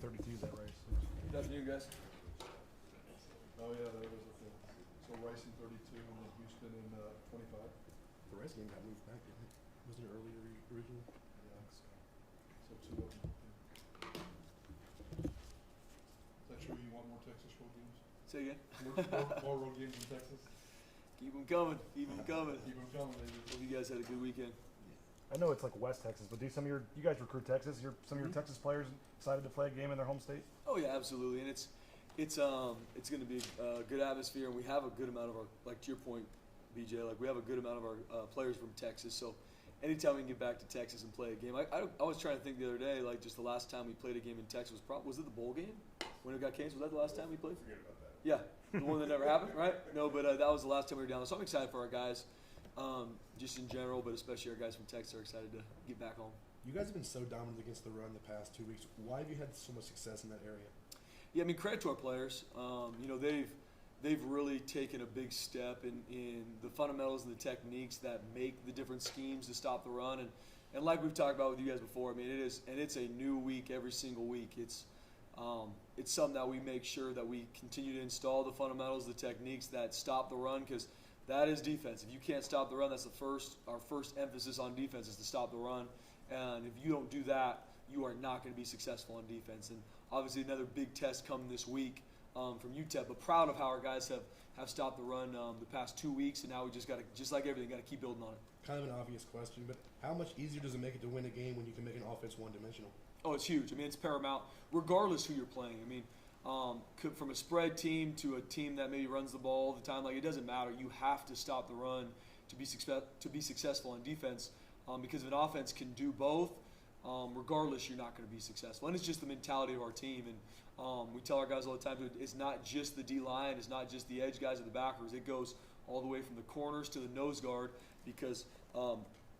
32, is that right? Good afternoon, guys. Oh yeah, that was a thing. So Rice in 32 and then Houston in 25. The Rice game got moved back, didn't it? Wasn't it earlier originally? Yeah, so two of them. Yeah. Is that true? You want more Texas road games? Say again. More road games in Texas? Keep them coming. Keep them coming. Keep them coming, baby. Hope you guys had a good weekend. I know it's like West Texas, but do some of you guys recruit Texas? Some of your Texas players excited to play a game in their home state? Oh yeah, absolutely, and it's going to be a good atmosphere, and we have a good amount of our, like to your point, BJ, like we have a good amount of our players from Texas. So anytime we can get back to Texas and play a game, I was trying to think the other day, like just the last time we played a game in Texas was it the bowl game when it got canceled? Was that the last time we played? Forget about that. Yeah, the one that never happened, right? No, but that was the last time we were down there. So I'm excited for our guys, just in general, but especially our guys from Texas are excited to get back home. You guys have been so dominant against the run the past 2 weeks. Why have you had so much success in that area? Yeah, I mean, credit to our players. They've really taken a big step in the fundamentals and the techniques that make the different schemes to stop the run. And like we've talked about with you guys before, I mean, it's a new week every single week. It's something that we make sure that we continue to install the fundamentals, the techniques that stop the run, because that is defense. If you can't stop the run, that's our first emphasis on defense is to stop the run. And if you don't do that, you are not going to be successful on defense. And obviously another big test coming this week from UTEP. But proud of how our guys have stopped the run the past 2 weeks, and now we just got to, just like everything, got to keep building on it. Kind of an obvious question, but how much easier does it make it to win a game when you can make an offense one-dimensional? Oh, it's huge. I mean, it's paramount, regardless who you're playing. I mean, from a spread team to a team that maybe runs the ball all the time, like it doesn't matter. You have to stop the run to be successful on defense, because if an offense can do both, regardless, you're not going to be successful. And it's just the mentality of our team. And we tell our guys all the time, it's not just the D-line, it's not just the edge guys or the backers. It goes all the way from the corners to the nose guard, because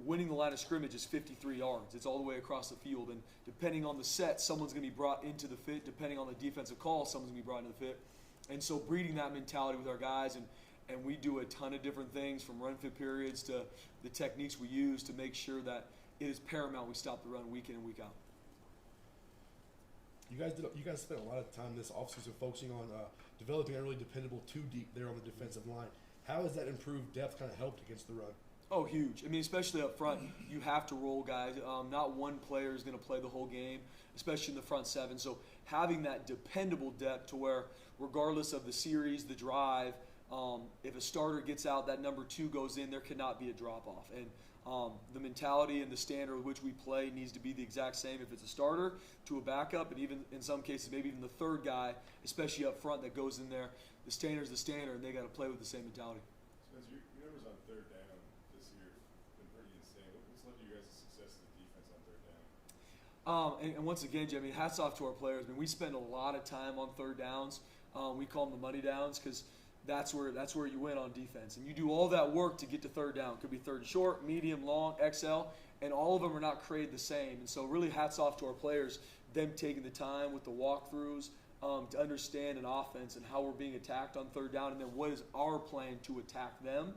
winning the line of scrimmage is 53 yards. It's all the way across the field. And depending on the set, someone's going to be brought into the fit. Depending on the defensive call, someone's going to be brought into the fit. And so breeding that mentality with our guys, and we do a ton of different things from run fit periods to the techniques we use to make sure that it is paramount we stop the run week in and week out. You guys spent a lot of time this offseason focusing on developing a really dependable two deep there on the defensive line. How has that improved depth kind of helped against the run? Oh, huge. I mean, especially up front, you have to roll guys. Not one player is going to play the whole game, especially in the front seven. So having that dependable depth to where, regardless of the series, the drive, if a starter gets out, that number 2 goes in, there cannot be a drop-off. And the mentality and the standard with which we play needs to be the exact same if it's a starter to a backup, and even in some cases, maybe even the third guy, especially up front, that goes in there. The standard's the standard, and they got to play with the same mentality. Spencer, your numbers on third down this year have been pretty insane. What's led to you guys' success as a defense on third down? And once again, Jimmy, hats off to our players. I mean, we spend a lot of time on third downs. We call them the money downs because that's where you win on defense. And you do all that work to get to third down. It could be third and short, medium, long, XL, and all of them are not created the same. And so really hats off to our players, them taking the time with the walkthroughs to understand an offense and how we're being attacked on third down, and then what is our plan to attack them.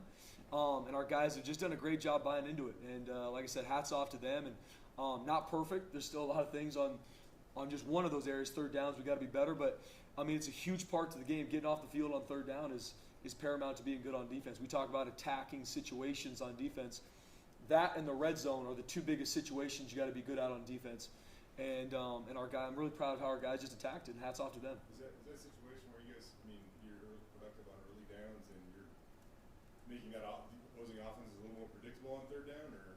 And our guys have just done a great job buying into it. And like I said, hats off to them. And not perfect. There's still a lot of things on just one of those areas, third downs, we got to be better. But I mean, it's a huge part to the game. Getting off the field on third down is paramount to being good on defense. We talk about attacking situations on defense. That and the red zone are the 2 biggest situations you got to be good at on defense. And our guy, I'm really proud of how our guys just attacked it. And hats off to them. Is that a situation where you guys, I mean, you're productive on early downs and you're making that opposing offense a little more predictable on third down, or?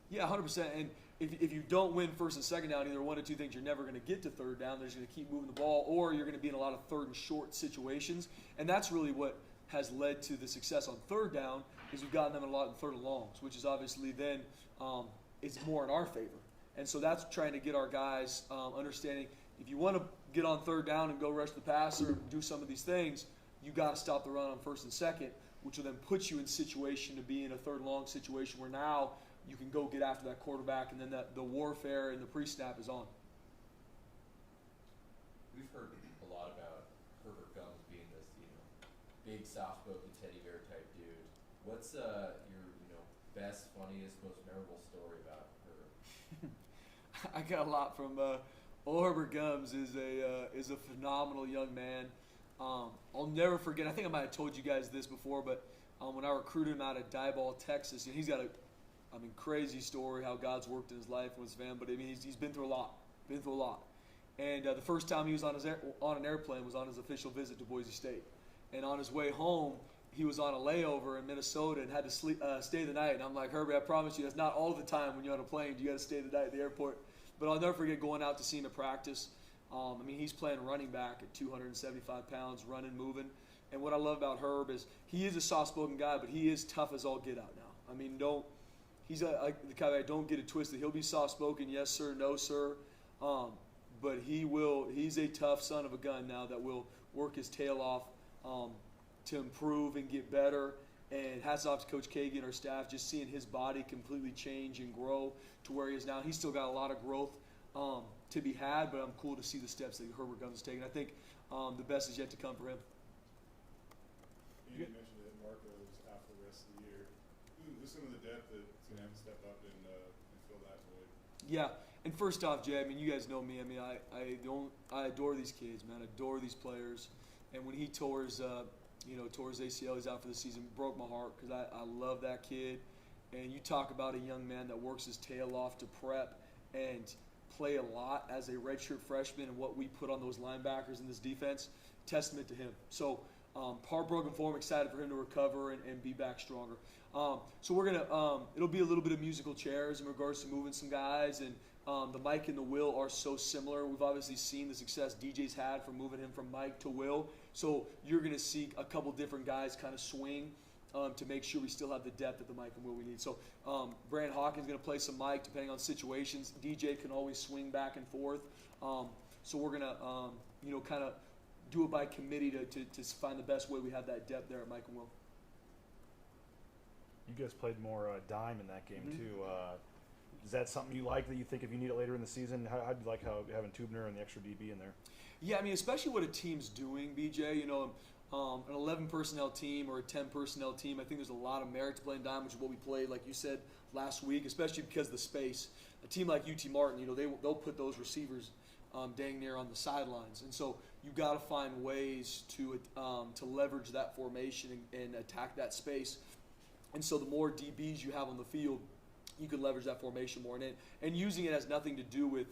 Yeah, 100%. And if you don't win first and second down, either one of 2 things, you're never going to get to third down. They're just going to keep moving the ball, or you're going to be in a lot of third and short situations. And that's really what has led to the success on third down, is we've gotten them a lot in third and longs, which is obviously then it's more in our favor. And so that's trying to get our guys understanding, if you want to get on third down and go rush the passer and do some of these things, you got to stop the run on first and second, which will then put you in situation to be in a third and long situation where now you can go get after that quarterback, and then the warfare and the pre-snap is on. We've heard a lot about Herbert Gums being this, big, soft-spoken teddy bear type dude. What's your, best, funniest, most memorable story about Herbert? I got a lot from Herbert Gums is a phenomenal young man. I'll never forget. I think I might have told you guys this before, but when I recruited him out of Diboll, Texas, he's got a crazy story how God's worked in his life and his family. But I mean, he's been through a lot. And the first time he was on an airplane was on his official visit to Boise State. And on his way home, he was on a layover in Minnesota and had to stay the night. And I'm like, Herbie, I promise you, that's not all the time when you're on a plane. You got to stay the night at the airport. But I'll never forget going out to see him at practice. He's playing running back at 275 pounds, running, moving. And what I love about Herb is he is a soft-spoken guy, but he is tough as all get out now. He's the kind of guy, don't get it twisted. He'll be soft-spoken, yes, sir, no, sir. But he's a tough son of a gun now that will work his tail off to improve and get better. And hats off to Coach Kagan, our staff, just seeing his body completely change and grow to where he is now. He's still got a lot of growth to be had, but I'm cool to see the steps that Herbert Gums is taking. I think the best is yet to come for him. You mentioned that Marco's out for the rest of the year. Who's some of the depth that's going to have to step up and fill that void? Yeah, and first off, Jay, you guys know me. I adore these kids, man. I adore these players. And when he tore his ACL, he's out for the season, broke my heart because I love that kid. And you talk about a young man that works his tail off to prep and play a lot as a redshirt freshman, and what we put on those linebackers in this defense, testament to him. So heartbroken for him, excited for him to recover and be back stronger. So we're going to it'll be a little bit of musical chairs in regards to moving some guys, and the Mike and the Will are so similar. We've obviously seen the success DJ's had from moving him from Mike to Will. So you're going to see a couple different guys kind of swing to make sure we still have the depth at the Mike and Will we need. So Brand Hawkins is going to play some Mike depending on situations. DJ can always swing back and forth. So we're going to kind of do it by committee to find the best way we have that depth there at Mike and Will. You guys played more dime in that game Mm-hmm. too. Is that something you like that you think if you need it later in the season? How do you like having Tubner and the extra DB in there? Yeah, especially what a team's doing, BJ. An 11 personnel team or a 10 personnel team, I think there's a lot of merit to playing dime, which is what we played, like you said, last week, especially because of the space. A team like UT Martin, they'll put those receivers dang near on the sidelines. And so you got to find ways to leverage that formation and attack that space. And so the more DBs you have on the field, you can leverage that formation more. And using it has nothing to do with,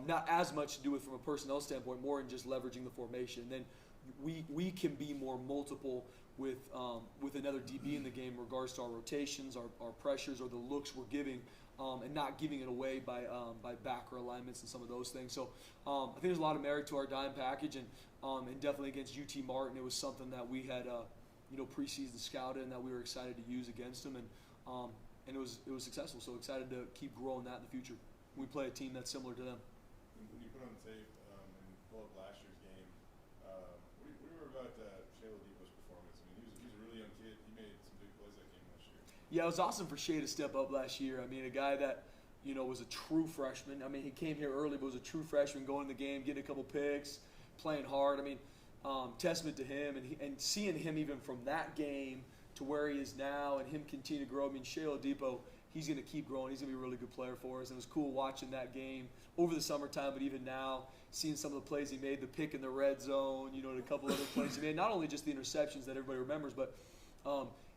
not as much to do with from a personnel standpoint, more in just leveraging the formation. And then we can be more multiple with another DB in the game in regards to our rotations, our pressures, or the looks we're giving, and not giving it away by backer alignments and some of those things. So I think there's a lot of merit to our dime package, and definitely against UT Martin, it was something that we had preseason scouted and that we were excited to use against them, and it was successful. So excited to keep growing that in the future. We play a team that's similar to them. When you put on tape and pull up last year's game, what do you remember about Shea Oladipo's performance? He was a really young kid. He made some big plays that game last year. Yeah, it was awesome for Shea to step up last year. A guy that was a true freshman. He came here early, but was a true freshman, going in the game, getting a couple picks, playing hard. Testament to him, and seeing him even from that game to where he is now, and him continue to grow. Shea Oladipo, he's going to keep growing. He's going to be a really good player for us. And it was cool watching that game over the summertime, but even now, seeing some of the plays he made, the pick in the red zone, and a couple other plays he made. Not only just the interceptions that everybody remembers, but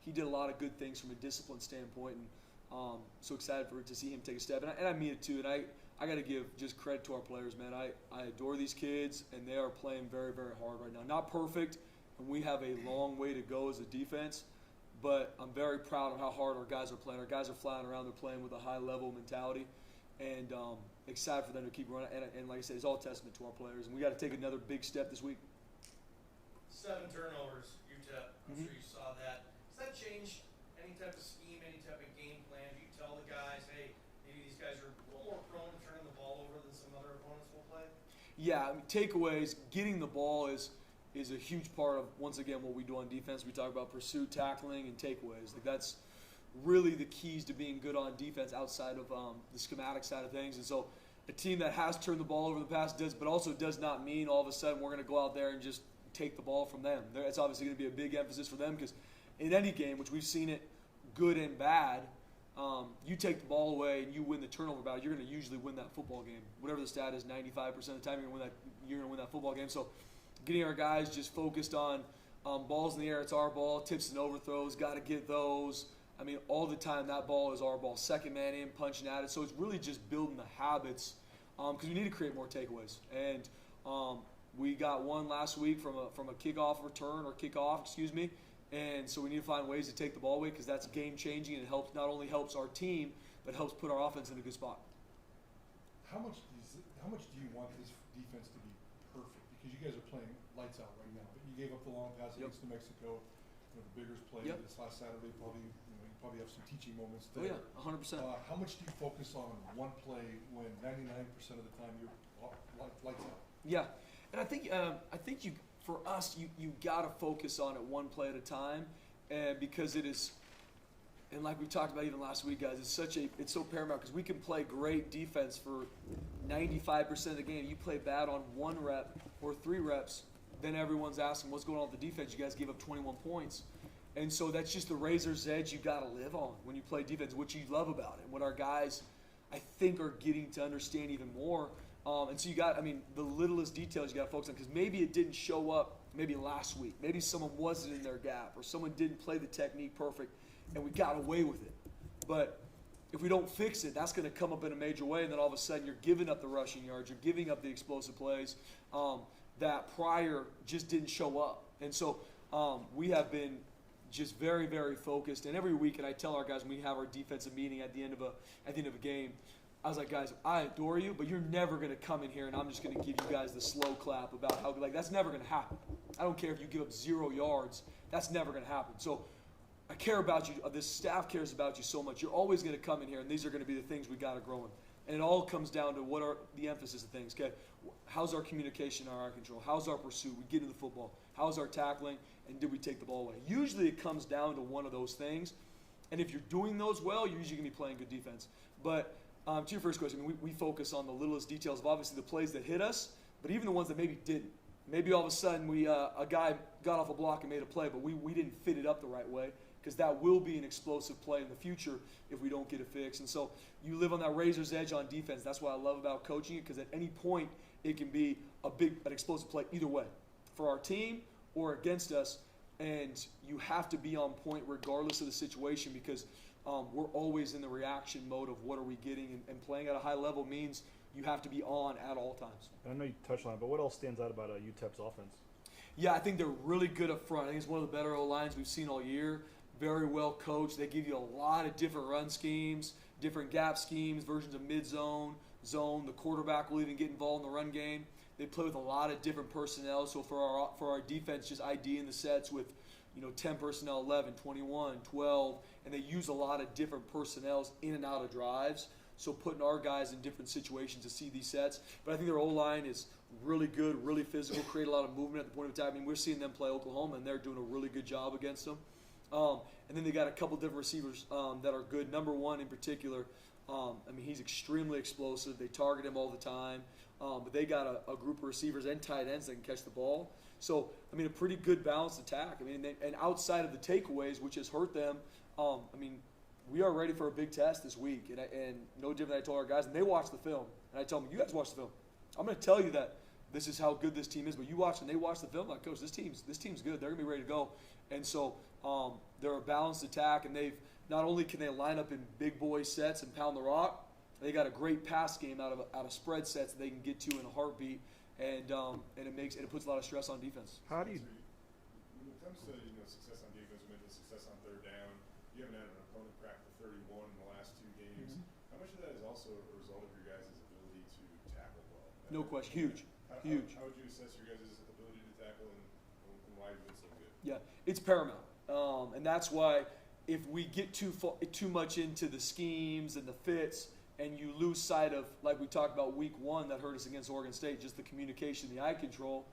he did a lot of good things from a discipline standpoint. And so excited to see him take a step. And I mean it too. And I got to give just credit to our players, man. I adore these kids, and they are playing very, very hard right now. Not perfect, and we have a long way to go as a defense, but I'm very proud of how hard our guys are playing. Our guys are flying around. They're playing with a high-level mentality, and excited for them to keep running. And like I said, it's all testament to our players, and we got to take another big step this week. 7 turnovers, UTEP. I'm sure you saw that. Does that change any type of scheme, any type of game plan? Do you tell the guys, hey, maybe these guys are a little more prone to turning the ball over than some other opponents will play? Yeah, takeaways, getting the ball is a huge part of, once again, what we do on defense. We talk about pursuit, tackling, and takeaways. That's really the keys to being good on defense outside of the schematic side of things. And so a team that has turned the ball over the past but also does not mean all of a sudden we're going to go out there and just take the ball from them. It's obviously going to be a big emphasis for them, because in any game, which we've seen it good and bad, you take the ball away and you win the turnover battle, you're going to usually win that football game. Whatever the stat is, 95% of the time you're going to win that football game. So getting our guys just focused on balls in the air, it's our ball, tips and overthrows, got to get those. I mean, all the time that ball is our ball. Second man in, punching at it. So it's really just building the habits because we need to create more takeaways. And we got one last week from a kickoff return, or kickoff, excuse me. And so we need to find ways to take the ball away because that's game changing and it helps, not only helps our team, but helps put our offense in a good spot. How much do you want this defense to be perfect? Because you guys are playing lights out right now. But you gave up the long pass against New Mexico. You know, the Biggers played this last Saturday. You probably have some teaching moments there. Oh yeah, 100%. How much do you focus on one play when 99% of the time you're lights out? Yeah, and I think you, for us, you got to focus on it one play at a time, and because it is, and like we talked about even last week, guys, it's so paramount because we can play great defense for 95% of the game. You play bad on 1 rep or 3 reps, then everyone's asking what's going on with the defense. You guys gave up 21 points. And so that's just the razor's edge you got to live on when you play defense, what you love about it, what our guys, I think, are getting to understand even more. And so the littlest details you got to focus on because maybe it didn't show up maybe last week. Maybe someone wasn't in their gap or someone didn't play the technique perfect and we got away with it. But if we don't fix it, that's going to come up in a major way, and then all of a sudden you're giving up the rushing yards, you're giving up the explosive plays that prior just didn't show up. And so we have been just very, very focused. And every week, and I tell our guys when we have our defensive meeting at the end of a game, I was like, guys, I adore you, but you're never going to come in here and I'm just going to give you guys the slow clap about how, like, that's never going to happen. I don't care if you give up 0 yards. That's never going to happen. So I care about you. This staff cares about you so much. You're always going to come in here, and these are going to be the things we got to grow in. And it all comes down to what are the emphasis of things, okay? How's our communication, our eye control? How's our pursuit? We get into the football. How's our tackling? And did we take the ball away? Usually it comes down to one of those things. And if you're doing those well, you're usually going to be playing good defense. But to your first question, we focus on the littlest details of obviously the plays that hit us, but even the ones that maybe didn't. Maybe all of a sudden a guy got off a block and made a play, but we didn't fit it up the right way, because that will be an explosive play in the future if we don't get it fixed. And so you live on that razor's edge on defense. That's what I love about coaching it, because at any point it can be an explosive play either way for our team or against us. And you have to be on point regardless of the situation, because we're always in the reaction mode of what are we getting. And playing at a high level means you have to be on at all times. I know you touched on it, but what else stands out about UTEP's offense? Yeah, I think they're really good up front. I think it's one of the better O-lines we've seen all year. Very well coached. They give you a lot of different run schemes, different gap schemes, versions of mid-zone, zone. The quarterback will even get involved in the run game. They play with a lot of different personnel. So for our defense, just IDing the sets with 10 personnel, 11, 21, 12, and they use a lot of different personnels in and out of drives. So putting our guys in different situations to see these sets. But I think their O-line is really good, really physical, create a lot of movement at the point of time. I mean, we're seeing them play Oklahoma, and they're doing a really good job against them. And then they got a couple different receivers that are good. Number one in particular, he's extremely explosive. They target him all the time. But they got a group of receivers and tight ends that can catch the ball. So, a pretty good balanced attack. And outside of the takeaways, which has hurt them, we are ready for a big test this week. And no different than I told our guys. And they watch the film. And I tell them, you guys watch the film. I'm going to tell you that this is how good this team is. But you watch and they watch the film. Like, Coach, this team's good. They're going to be ready to go. And so they're a balanced attack. And they've not only can they line up in big boy sets and pound the rock, they got a great pass game out of spread sets that they can get to in a heartbeat. And it puts a lot of stress on defense. How do you? When it comes to success on defense, we mentioned success on third down. You haven't had an opponent crack the 31 in the last 2 games. How much of that is also a result of your guys' ability to tackle well? No question, huge. Huge. How would you assess your guys' ability to tackle and why you've been so good? Yeah, it's paramount, and that's why if we get too much into the schemes and the fits, and you lose sight of, like we talked about week 1 that hurt us against Oregon State, just the communication, the eye control,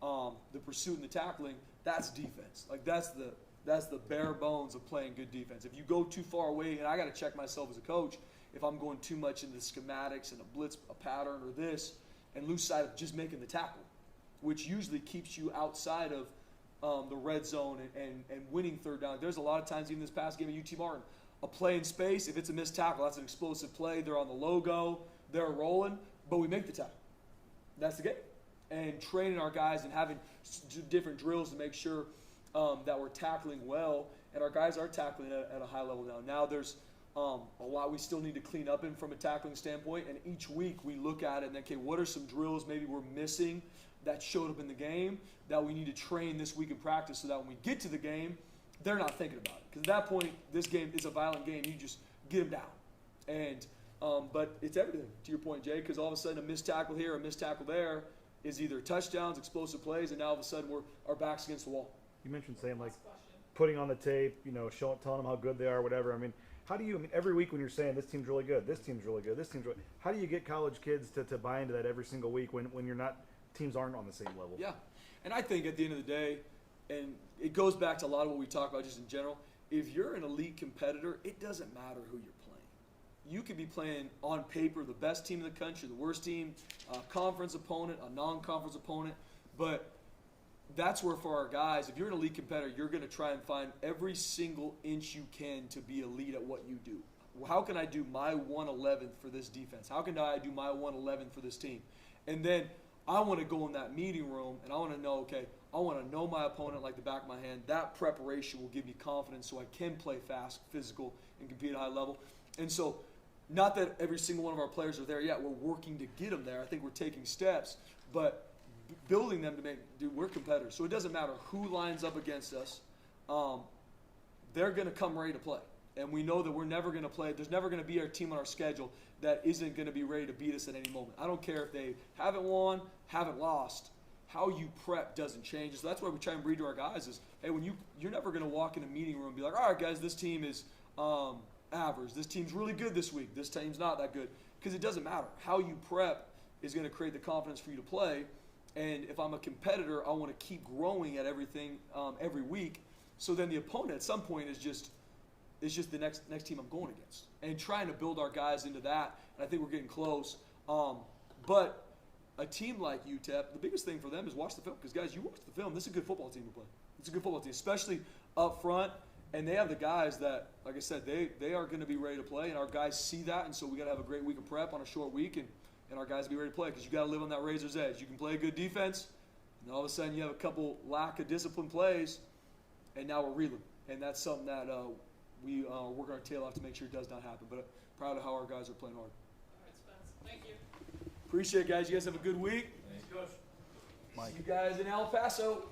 the pursuit and the tackling, that's defense. Like that's the bare bones of playing good defense. If you go too far away, and I got to check myself as a coach, if I'm going too much into the schematics and a blitz, a pattern, or this, and lose sight of just making the tackle, which usually keeps you outside of the red zone and winning third down. There's a lot of times, even this past game at UT Martin, a play in space. If it's a missed tackle, that's an explosive play. They're on the logo. They're rolling. But we make the tackle. That's the game. And training our guys and having different drills to make sure that we're tackling well. And our guys are tackling at a high level now. Now there's a lot we still need to clean up in from a tackling standpoint. And each week we look at it and, okay, what are some drills maybe we're missing that showed up in the game that we need to train this week in practice so that when we get to the game, they're not thinking about it. Because at that point, this game is a violent game. You just get them down. And but it's everything, to your point, Jay, because all of a sudden a missed tackle here, a missed tackle there is either touchdowns, explosive plays, and now all of a sudden our back's against the wall. You mentioned saying, like, putting on the tape, telling them how good they are, whatever. I mean, how do you, every week when you're saying this team's really good, this team's really good, this team's really, how do you get college kids to buy into that every single week when you're not, teams aren't on the same level? Yeah. And I think at the end of the day, and it goes back to a lot of what we talk about just in general, if you're an elite competitor, it doesn't matter who you're playing. You could be playing on paper the best team in the country, the worst team, a conference opponent, a non-conference opponent, but that's where for our guys, if you're an elite competitor, you're going to try and find every single inch you can to be elite at what you do. How can I do my 1/11th for this defense? How can I do my 1/11th for this team? And then I want to go in that meeting room and I want to know, okay, I want to know my opponent like the back of my hand. That preparation will give me confidence so I can play fast, physical, and compete at a high level. And so, not that every single one of our players are there yet. We're working to get them there. I think we're taking steps, but building them to make, dude, we're competitors. So it doesn't matter who lines up against us. They're going to come ready to play. And we know that we're never going to play. There's never going to be a team on our schedule that isn't going to be ready to beat us at any moment. I don't care if they haven't won, haven't lost. How you prep doesn't change. So that's why we try and breed to our guys is, hey, when you're never going to walk in a meeting room and be like, all right, guys, this team is average. This team's really good this week. This team's not that good. Because it doesn't matter. How you prep is going to create the confidence for you to play. And if I'm a competitor, I want to keep growing at everything every week. So then the opponent at some point is just the next team I'm going against. And trying to build our guys into that. And I think we're getting close. But a team like UTEP, the biggest thing for them is watch the film. Because, guys, you watch the film. This is a good football team to play. It's a good football team, especially up front. And they have the guys that, like I said, they are going to be ready to play. And our guys see that. And so we got to have a great week of prep on a short week. And our guys be ready to play because you got to live on that razor's edge. You can play a good defense, and all of a sudden you have a couple lack of discipline plays, and now we're reeling. And that's something that we are working our tail off to make sure it does not happen. But proud of how our guys are playing hard. All right, Spence. Thank you. Appreciate it, guys. You guys have a good week. Thanks, Coach. See you guys in El Paso.